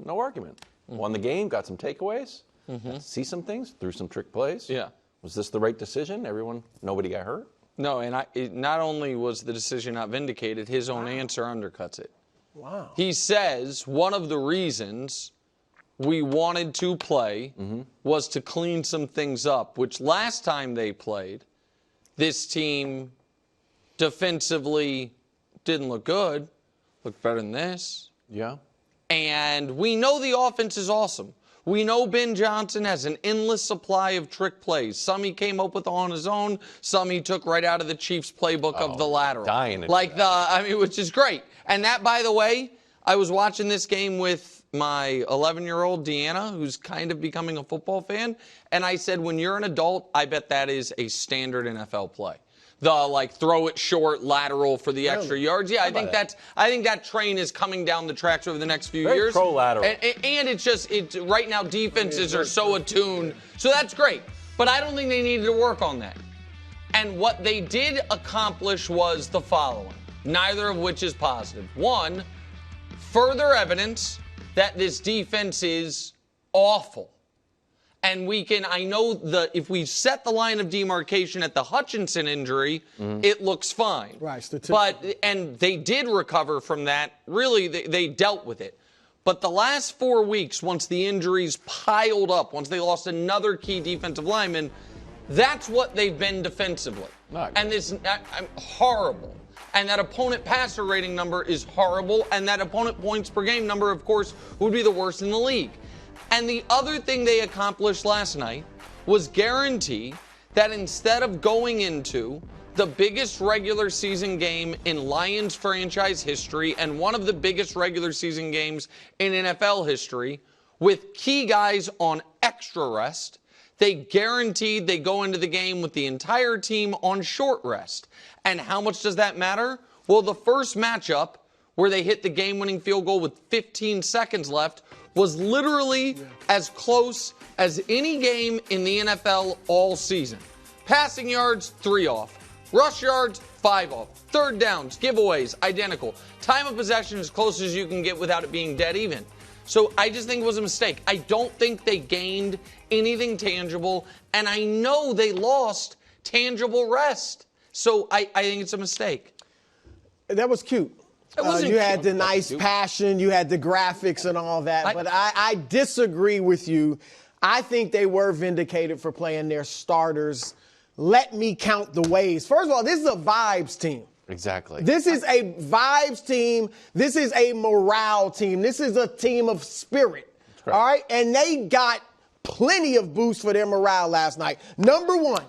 no argument. Won the game, got some takeaways, see some things, threw some trick plays. Yeah. Was this the right decision? Nobody got hurt? No, and not only was the decision not vindicated, his own answer undercuts it. Wow. He says one of the reasons we wanted to play was to clean some things up, which last time they played, this team defensively didn't look good, looked better than this. Yeah. And we know the offense is awesome. We know Ben Johnson has an endless supply of trick plays. Some he came up with on his own. Some he took right out of the Chiefs playbook of the lateral. Dying to do that. Which is great. And that, by the way, I was watching this game with my 11-year-old Deanna, who's kind of becoming a football fan. And I said, when you're an adult, I bet that is a standard NFL play. The throw it short, lateral for the extra yards. Yeah, I think that train is coming down the tracks over the next few years. Pro lateral. And it's right now defenses are so attuned. So that's great. But I don't think they needed to work on that. And what they did accomplish was the following, neither of which is positive. One, further evidence that this defense is awful. And I know if we set the line of demarcation at the Hutchinson injury, it looks fine. Right, statistically. And they did recover from that. Really, they dealt with it. But the last 4 weeks, once the injuries piled up, once they lost another key defensive lineman, that's what they've been defensively. And this horrible. And that opponent passer rating number is horrible. And that opponent points per game number, of course, would be the worst in the league. And the other thing they accomplished last night was guarantee that instead of going into the biggest regular season game in Lions franchise history and one of the biggest regular season games in NFL history with key guys on extra rest, they guaranteed they go into the game with the entire team on short rest. And how much does that matter? Well, the first matchup where they hit the game-winning field goal with 15 seconds left was literally as close as any game in the NFL all season. Passing yards, 3 off. Rush yards, 5 off. Third downs, giveaways, identical. Time of possession as close as you can get without it being dead even. So I just think it was a mistake. I don't think they gained anything tangible, and I know they lost tangible rest. So I think it's a mistake. That was cute. You had the nice passion, you had the graphics and all that, but I disagree with you. I think they were vindicated for playing their starters. Let me count the ways. First of all, this is a vibes team. Exactly. This is a vibes team. This is a morale team. This is a team of spirit. All right? And they got plenty of boost for their morale last night. Number one,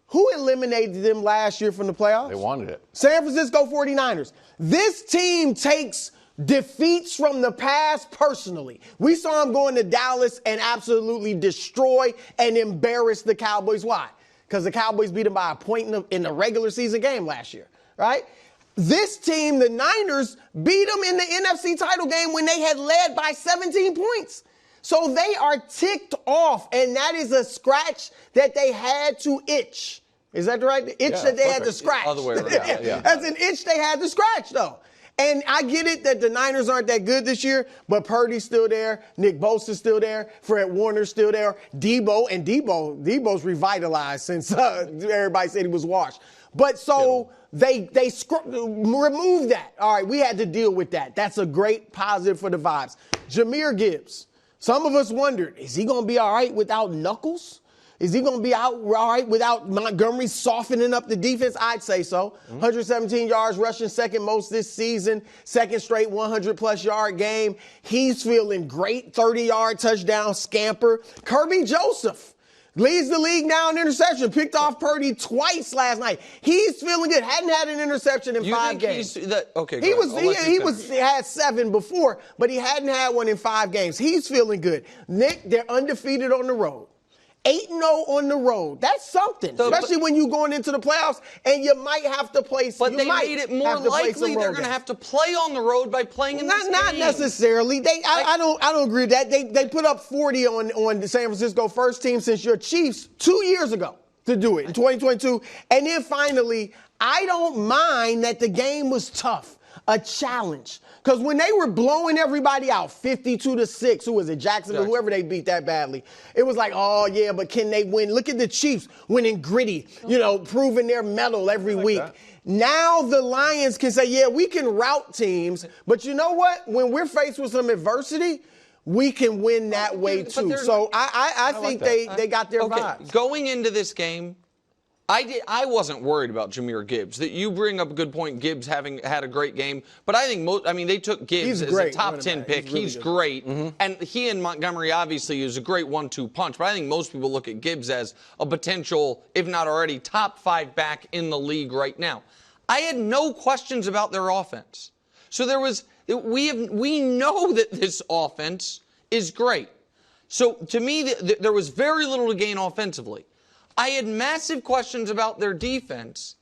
who eliminated them last year from the playoffs? They wanted it. San Francisco 49ers. This team takes defeats from the past personally. We saw them going to Dallas and absolutely destroy and embarrass the Cowboys. Why? Because the Cowboys beat them by a point in the regular season game last year, right? This team, the Niners, beat them in the NFC title game when they had led by 17 points. So they are ticked off, and that is a scratch that they had to itch. Is that right? The itch that they had to scratch. Other way around. Yeah. That's an itch they had to scratch, though. And I get it that the Niners aren't that good this year, but Purdy's still there. Nick Bosa's still there. Fred Warner's still there. Debo's revitalized since everybody said he was washed. But so they removed that. All right, we had to deal with that. That's a great positive for the vibes. Jahmyr Gibbs. Some of us wondered, is he going to be all right without Knuckles? Is he going to be all right without Montgomery softening up the defense? I'd say so. 117 yards rushing, second most this season, second straight 100-plus yard game. He's feeling great, 30-yard touchdown scamper. Kirby Joseph leads the league now in interception. Picked off Purdy twice last night. He's feeling good. Hadn't had an interception in 5 games. He had 7 before, but he hadn't had one in 5 games. He's feeling good. Nick, they're undefeated on the road. 8-0 on the road. That's something, especially when you're going into the playoffs and you might have to play. But they made it more likely they're going to have to play on the road by playing in this game. Not necessarily. I don't agree with that. They put up 40 on the San Francisco first team since your Chiefs 2 years ago to do it in 2022. And then finally, I don't mind that the game was tough. a challenge. Because when they were blowing everybody out 52-6, who was it, Jacksonville, whoever they beat that badly, it was like, oh, yeah, but can they win? Look at the Chiefs winning gritty, proving their mettle every week. That. Now the Lions can say, yeah, we can rout teams, but you know what? When we're faced with some adversity, we can win that way too. So I think they got their vibes. Going into this game, I wasn't worried about Jahmyr Gibbs. That you bring up a good point. Gibbs having had a great game, but I think they took Gibbs as a top 10 pick. He's great, and he and Montgomery obviously is a great 1-2 punch. But I think most people look at Gibbs as a potential, if not already, top 5 back in the league right now. I had no questions about their offense. So we know that this offense is great. So to me, there was very little to gain offensively. I had massive questions about their defense,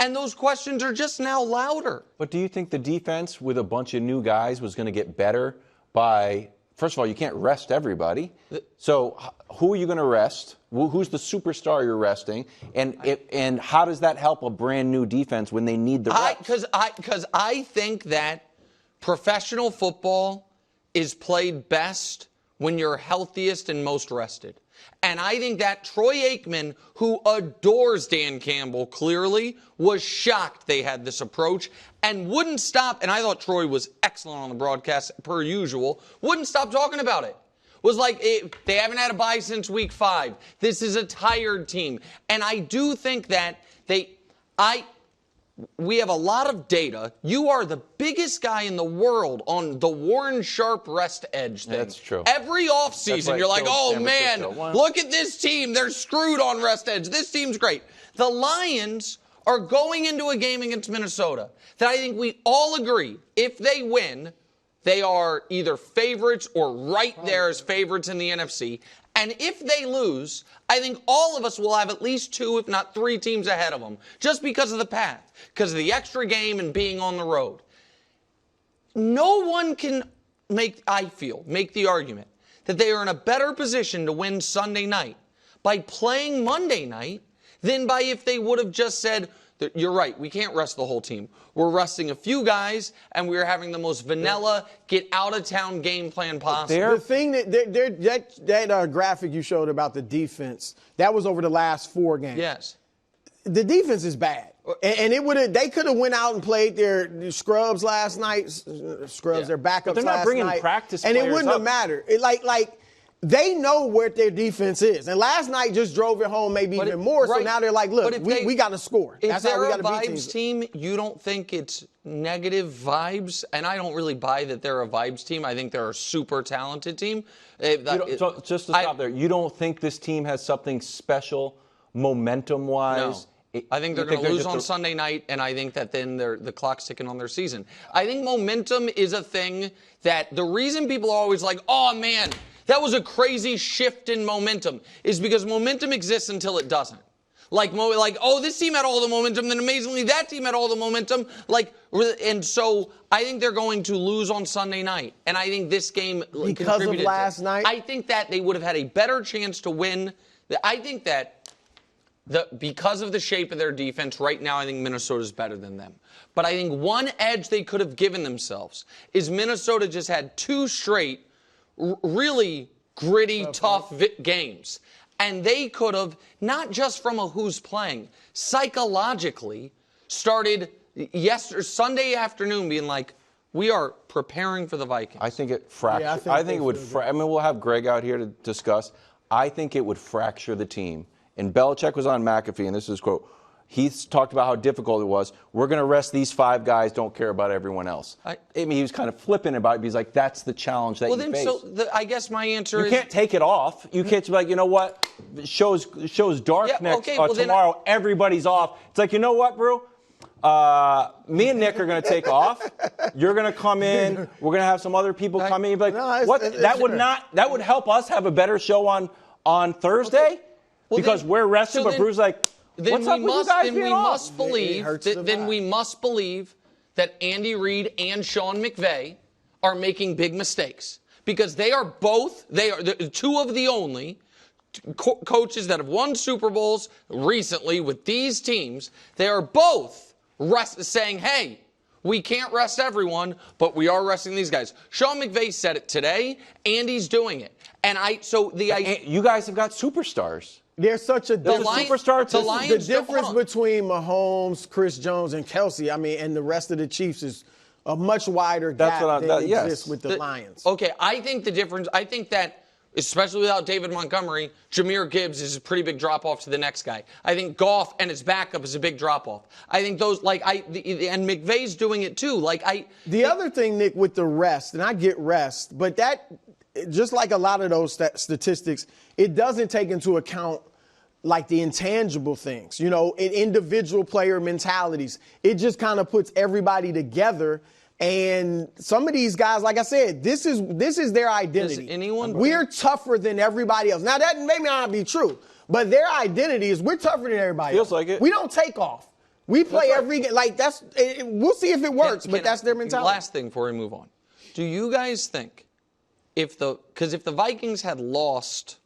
and those questions are just now louder. But do you think the defense with a bunch of new guys was going to get better by, first of all, you can't rest everybody. So who are you going to rest? Who's the superstar you're resting? And how does that help a brand new defense when they need the reps? Because I think that professional football is played best when you're healthiest and most rested. And I think that Troy Aikman, who adores Dan Campbell clearly, was shocked they had this approach and wouldn't stop. And I thought Troy was excellent on the broadcast, per usual, wouldn't stop talking about it. Was like, they haven't had a bye since week 5. This is a tired team. And I do think that we have a lot of data. You are the biggest guy in the world on the Warren Sharp rest edge thing. That's true. Every offseason, you're like, oh, man, look at this team. They're screwed on rest edge. This team's great. The Lions are going into a game against Minnesota that I think we all agree, if they win, they are either favorites or right there as favorites in the NFC. And if they lose, I think all of us will have at least 2, if not 3 teams ahead of them, just because of the path, because of the extra game and being on the road. No one can make the argument that they are in a better position to win Sunday night by playing Monday night than by if they would have just said, you're right, we can't rest the whole team. We're resting a few guys, and we're having the most vanilla, get-out-of-town game plan possible. The thing that graphic you showed about the defense, that was over the last 4 games. Yes. The defense is bad. And they could have went out and played their scrubs last night, their backups last night. But they're not bringing practice players and it wouldn't have mattered. They know where their defense is. And last night just drove it home maybe even more. So now they're like, look, we got to score. That's how we got to beat teams. If they're a vibes team, you don't think it's negative vibes? And I don't really buy that they're a vibes team. I think they're a super talented team. So just to stop there, you don't think this team has something special momentum-wise? No. I think they're going to lose on Sunday night, and I think that then the clock's ticking on their season. I think momentum is a thing that the reason people are always like, oh, man, that was a crazy shift in momentum, is because momentum exists until it doesn't. Oh, this team had all the momentum, then amazingly that team had all the momentum. And so I think they're going to lose on Sunday night. And I think this game because of last night? I think that they would have had a better chance to win. I think that because of the shape of their defense, right now I think Minnesota's better than them. But I think one edge they could have given themselves is Minnesota just had 2 straight really gritty, tough games. And they could have, not just from a who's playing, psychologically started Sunday afternoon being like, we are preparing for the Vikings. I think it fractures. I think it would. We'll have Greg out here to discuss. I think it would fracture the team. And Belichick was on McAfee, and this is his quote. He talked about how difficult it was. We're going to rest these 5 guys, don't care about everyone else. He was kind of flippant about it, but he's like, that's the challenge that you face. So I guess my answer is... You can't take it off. You can't be like, you know what? Show's dark tomorrow. Everybody's off. It's like, you know what, Brew? Me and Nick are going to take off. You're going to come in. We're going to have some other people come in. You'd be like, that would help us have a better show on Thursday? Okay. Because we're rested, but Brew's like... Then we must believe that Andy Reid and Sean McVay are making big mistakes, because they are 2 of the only coaches that have won Super Bowls recently with these teams. They are both saying, hey, We can't rest everyone, but we are resting these guys. Sean McVay said it today, and he's doing it. And you guys have got superstars. There's such a superstar. The difference between Mahomes, Chris Jones, and Kelsey, and the rest of the Chiefs is a much wider gap than exists with the Lions. Okay, I think the difference, I think that, especially without David Montgomery, Jahmyr Gibbs is a pretty big drop-off to the next guy. I think Goff and his backup is a big drop-off. I think those, and McVay's doing it too. The other thing, Nick, with the rest, and I get rest, but that, just like a lot of those statistics, it doesn't take into account the intangible things, individual player mentalities. It just kind of puts everybody together. And some of these guys, like I said, this is their identity. We're tougher than everybody else. Now, that may not be true, but their identity is we're tougher than everybody else. Feels like it. We don't take off. We play every game. We'll see if it works, but that's their mentality. Last thing before we move on. Do you guys think because if the Vikings had lost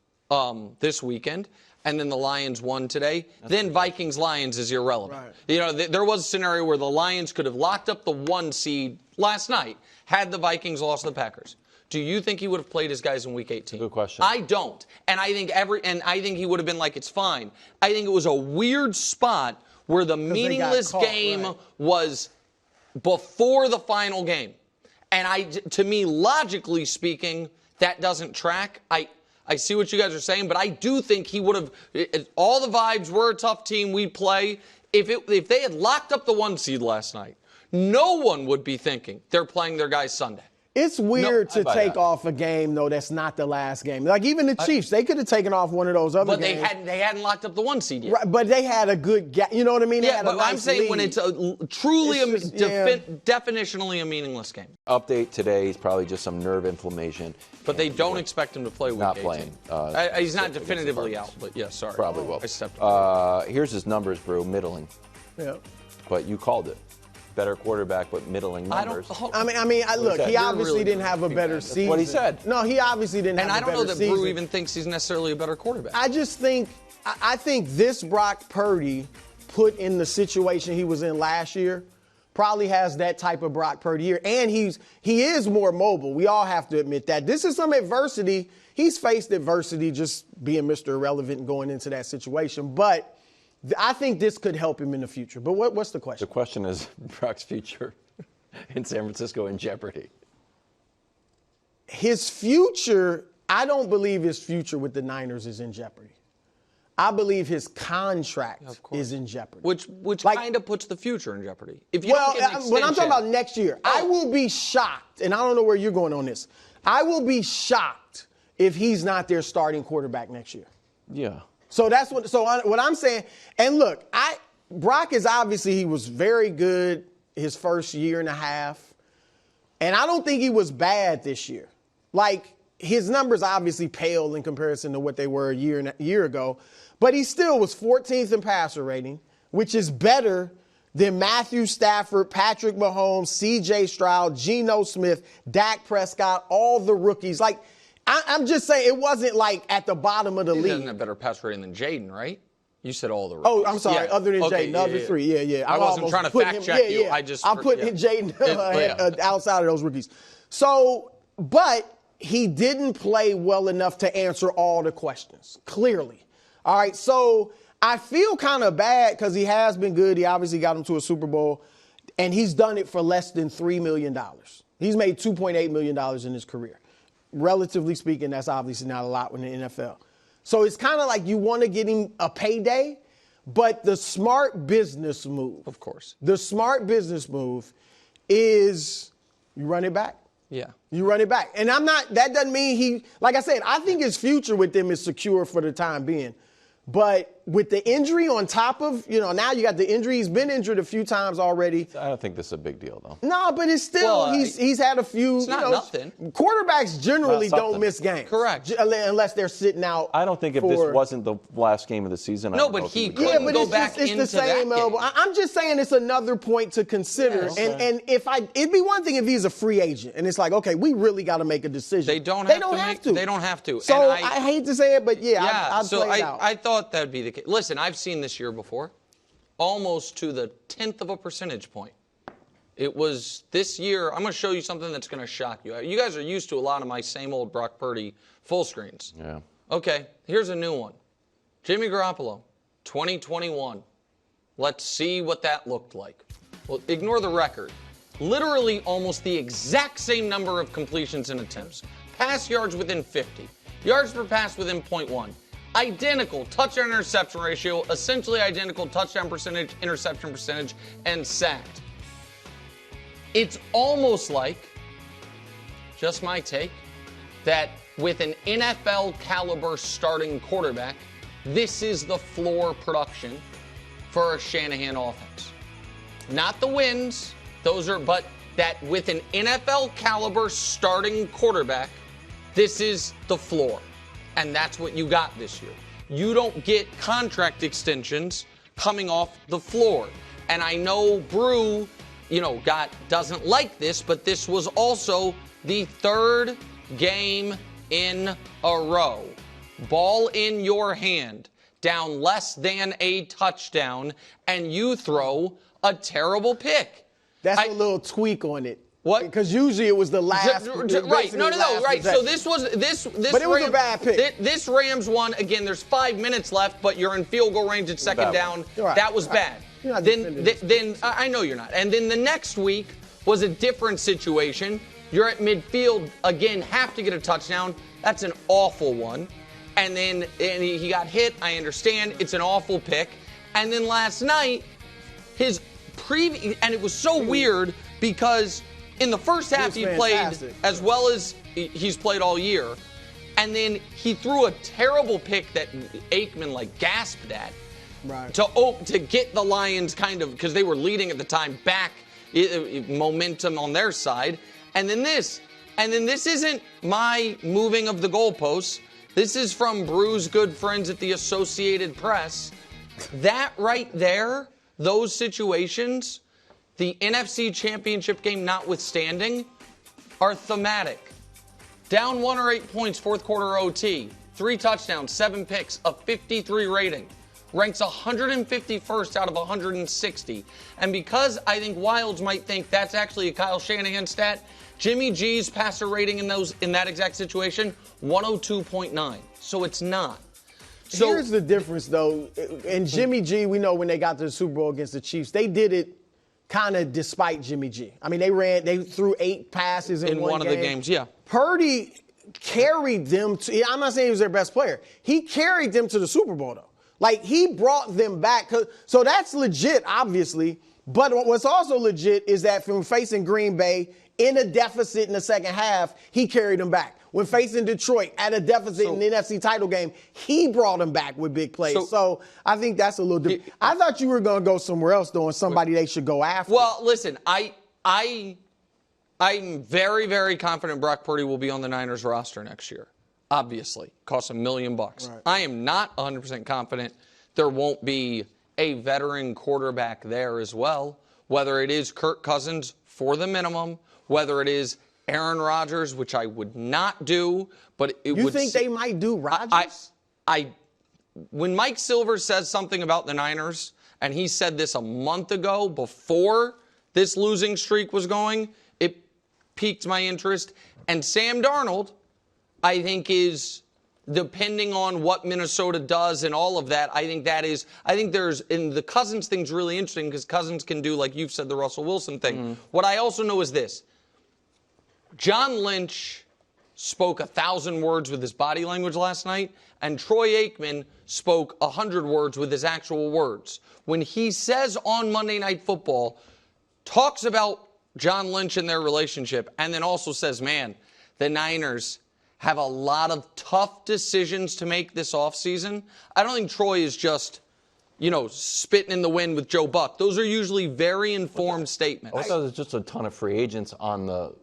this weekend and then the Lions won today, then Vikings-Lions is irrelevant. Right. There was a scenario where the Lions could have locked up the 1 seed last night had the Vikings lost to the Packers. Do you think he would have played his guys in Week 18? Good question. I don't. And I think he would have been it's fine. I think it was a weird spot where the meaningless game was before the final game. And to me, logically speaking, that doesn't track. I see what you guys are saying, but I do think he would have. All the vibes were a tough team. We'd play. If they had locked up the 1 seed last night, no one would be thinking they're playing their guys Sunday. It's weird to take off a game, though, that's not the last game. Even the Chiefs, they could have taken off one of those other games. But they hadn't locked up the 1 seed yet. Right, but they had a good gap. You know what I mean? Yeah, but I'm saying when it's truly definitionally a meaningless game. Update today is probably just some nerve inflammation. But they don't expect him to play Week 18. Not playing. He's not definitively out, but yeah, sorry. Probably will. I stepped up. Here's his numbers, bro. Middling. Yeah. But you called it. Better quarterback, but middling numbers. Look, he obviously didn't have a better season. That's what he said. No, he obviously didn't have a better season. And I don't know that Brew even thinks he's necessarily a better quarterback. I think this Brock Purdy, put in the situation he was in last year, probably has that type of Brock Purdy year. And he is more mobile. We all have to admit that. This is some adversity. He's faced adversity just being Mr. Irrelevant and going into that situation. But I think this could help him in the future. But what's the question? The question is Brock's future in San Francisco in jeopardy. His future, I don't believe his future with the Niners is in jeopardy. I believe his contract is in jeopardy. Which kind of puts the future in jeopardy. When I'm talking about next year, I will be shocked, and I don't know where you're going on this. I will be shocked if he's not their starting quarterback next year. Yeah. So that's what I'm saying. And look, Brock is obviously, he was very good his first year and a half. And I don't think he was bad this year. His numbers obviously pale in comparison to what they were a year ago. But he still was 14th in passer rating, which is better than Matthew Stafford, Patrick Mahomes, C.J. Stroud, Geno Smith, Dak Prescott, all the rookies. I'm just saying it wasn't at the bottom of the league. He doesn't have better pass rating than Jaden, right? You said all the rookies. Oh, I'm sorry. Yeah. Other than Jaden, the other three. Yeah. I wasn't trying to fact check you. I'm putting Jaden outside of those rookies. So, but he didn't play well enough to answer all the questions, clearly. All right, so I feel kind of bad because he has been good. He obviously got him to a Super Bowl, and he's done it for less than $3 million. He's made $2.8 million in his career. Relatively speaking, that's obviously not a lot in the NFL. So it's kind of you want to get him a payday, but the smart business move. Of course. The smart business move is you run it back. Yeah. You run it back. And that doesn't mean like I said, I think his future with them is secure for the time being. But with the injury on top of, now you got the injury. He's been injured a few times already. I don't think this is a big deal, though. No, but it's still, he's had a few. It's not nothing. Quarterbacks generally don't miss games. Correct. Unless they're sitting out. I don't think if this wasn't the last game of the season. No, but he couldn't go back into that game. I'm just saying it's another point to consider. Yeah, and it'd be one thing if he's a free agent and it's okay, we really got to make a decision. They don't have to. They don't have to. So I hate to say it, but I'd play it out. I thought that'd be the case. Listen, I've seen this year before, almost to the 10th of a percentage point. It was this year. I'm going to show you something that's going to shock you. You guys are used to a lot of my same old Brock Purdy full screens. Yeah. Okay, here's a new one. Jimmy Garoppolo, 2021. Let's see what that looked like. Well, ignore the record. Literally almost the exact same number of completions and attempts. Pass yards within 50. Yards per pass within 0.1. Identical touchdown interception ratio, essentially identical touchdown percentage, interception percentage, and sacked. It's almost like, just my take, that with an NFL caliber starting quarterback, this is the floor production for a Shanahan offense. Not the wins, but that with an NFL caliber starting quarterback, this is the floor. And that's what you got this year. You don't get contract extensions coming off the floor. And I know Brew, doesn't like this, but this was also the third game in a row. Ball in your hand, down less than a touchdown, and you throw a terrible pick. That's a little tweak on it. What? Because usually it was the last. Right. No. Right. So this was. But it was a bad pick. This Rams one, again, there's 5 minutes left, but you're in field goal range at second down. Right. That was bad. Then I know you're not. And then the next week was a different situation. You're at midfield, again, have to get a touchdown. That's an awful one. And then he got hit. I understand. It's an awful pick. And then last night, and it was so weird because in the first half he played as well as he's played all year. And then he threw a terrible pick that Aikman gasped at. Right. To get the Lions because they were leading at the time, back momentum on their side. And then this isn't my moving of the goalposts. This is from Brew's good friends at the Associated Press. That right there, those situations, the NFC Championship game notwithstanding, are thematic. Down 1 or 8 points, fourth quarter OT, 3 touchdowns, 7 picks, a 53 rating. Ranks 151st out of 160. And because I think Wildes might think that's actually a Kyle Shanahan stat, Jimmy G's passer rating in that exact situation, 102.9. So it's not. So here's the difference, though. And Jimmy G, we know when they got to the Super Bowl against the Chiefs, they did it kind of despite Jimmy G. I mean, they threw 8 passes in one of the games, yeah. Purdy carried them I'm not saying he was their best player. He carried them to the Super Bowl, though. He brought them back. So that's legit, obviously. But what's also legit is that from facing Green Bay in a deficit in the second half, he carried them back. When facing Detroit at a deficit in the NFC title game, he brought them back with big plays. So I think that's a little different. I thought you were going to go somewhere else, though, and somebody they should go after. Well, listen, I'm very, very confident Brock Purdy will be on the Niners roster next year. Obviously, costs $1 million. Right. I am not 100% confident there won't be a veteran quarterback there as well, whether it is Kirk Cousins for the minimum, whether it is Aaron Rodgers, which I would not do, but it would. You think they might do Rodgers? When Mike Silver says something about the Niners, and he said this a month ago before this losing streak was going, it piqued my interest. And Sam Darnold, I think, is, depending on what Minnesota does and all of that, I think the Cousins thing's really interesting because Cousins can do, like you've said, the Russell Wilson thing. Mm-hmm. What I also know is this. John Lynch spoke 1,000 words with his body language last night, and Troy Aikman spoke 100 words with his actual words. When he says on Monday Night Football, talks about John Lynch and their relationship, and then also says, man, the Niners have a lot of tough decisions to make this offseason. I don't think Troy is just, spitting in the wind with Joe Buck. Those are usually very informed statements. I thought there's just a ton of free agents on the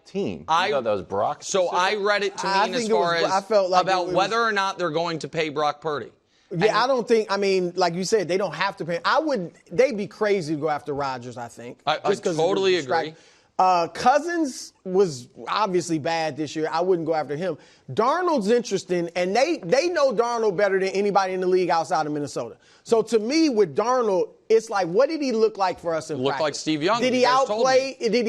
team. I thought that was Brock. So I read it to mean as far as about whether or not they're going to pay Brock Purdy. Yeah, I don't think, like you said, they don't have to pay. They'd be crazy to go after Rodgers, I think. I totally agree. Cousins was obviously bad this year. I wouldn't go after him. Darnold's interesting, and they know Darnold better than anybody in the league outside of Minnesota. So to me, with Darnold, it's like, what did he look like for us in practice? Looked like Steve Young. Did he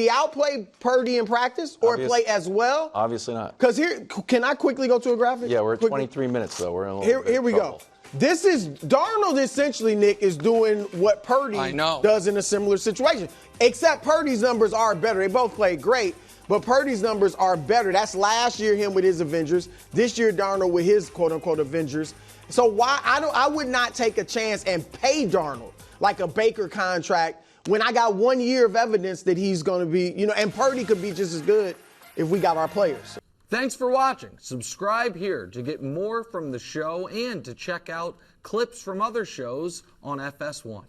outplay Purdy in practice or play as well? Obviously not. Because here, can I quickly go to a graphic? Yeah, we're at 23 minutes though. We're in a little Here we go. This is Darnold essentially, Nick, is doing what Purdy does in a similar situation. Except Purdy's numbers are better. They both played great, but Purdy's numbers are better. That's last year him with his Avengers. This year Darnold with his quote-unquote Avengers. So why I would not take a chance and pay Darnold like a Baker contract when I got 1 year of evidence that he's going to be, and Purdy could be just as good if we got our players. Thanks for watching. Subscribe here to get more from the show and to check out clips from other shows on FS1.